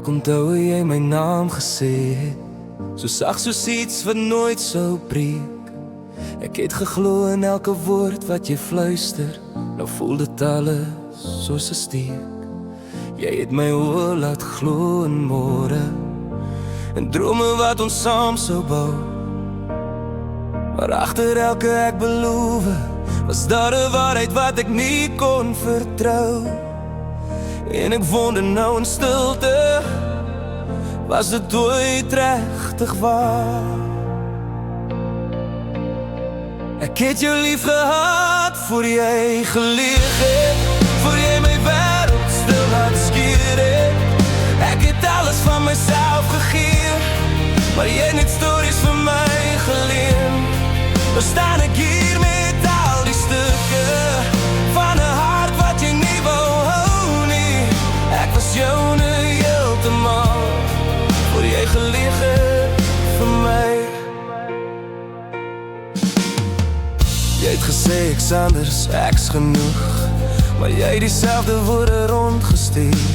Ek onthou hoe jy my naam gesê het, so sag soos iets wat nooit sou breek. Ek het geglo in elke woord wat jy fluister, nou voel dit alles soos 'n steek. Jy het my oor laat glo in môre, en drome wat ons saam sou bou. Maar agter elke ek beloof, was daar 'n waarheid wat ek nie kon vertrou. En ek wonder nou in stilte, was dit ooit regtig waar? Ek het jou lief gehad, voor jy geleeg het, voor jy my wêreld stil laat skeer het. Ek het alles van myself gegee, maar jy het net stories vir my geleen. Nou staan ek hier met al die stukke van 'n hart wat jy nie wou hou nie. Ek was joune heeltemal, voor jy geleeg het vir my. Jy het gesê ek's anders, ek's genoeg, maar jy het dieselfde woorde rondgestuur.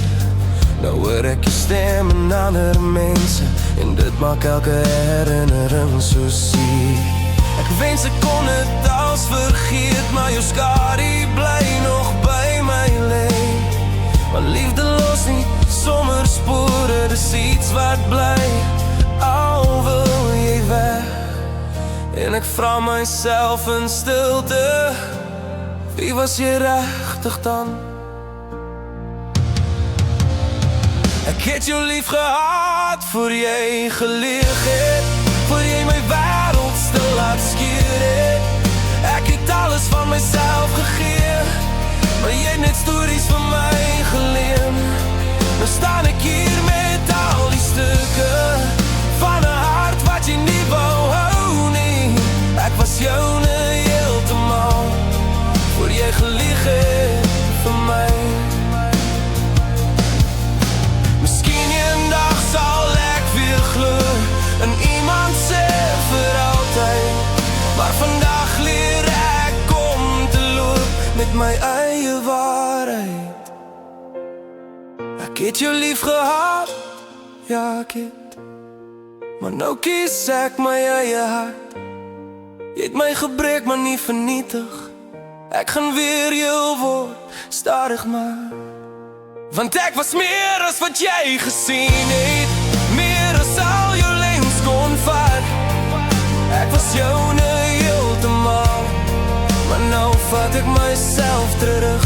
Nou hoor ek jou stem in ander mense, en dit maak elke herinnering so seer. Ek wens ek kon het als vergeet, maar jou skadu bly nog by my lê. Want liefde los nie sommer spore, dis iets wat bly, al wil jy weg. En ek vra myself in stilte, wie was jy regtig dan? Ek het jou lief gehad, voor jy geleeg het, voor jy my wêreld stil laat skeer het. Ek het alles van myself gegee, maar jy het net stories van my geleen. Nou staan ek hier met al die stukke van 'n hart wat jy nie wou hou nie. Ek was joune heeltemal, voor jy geleeg het vir my. Miskien eendag sal ek weer glo in iemand sê vir altyd, maar vandag leer ek om te loop met my eie waarheid. Ek het jou lief gehad, ja ek het, maar nou kies ek my eie hart. Jy het my gebreek maar nie vernietig, ek gaan weer jou word, stadig maar. Want ek was meer as wat jy gesien het, meer as al jou lens kon vat. Ek was joune heeltemal, maar nou vat ek myself terug.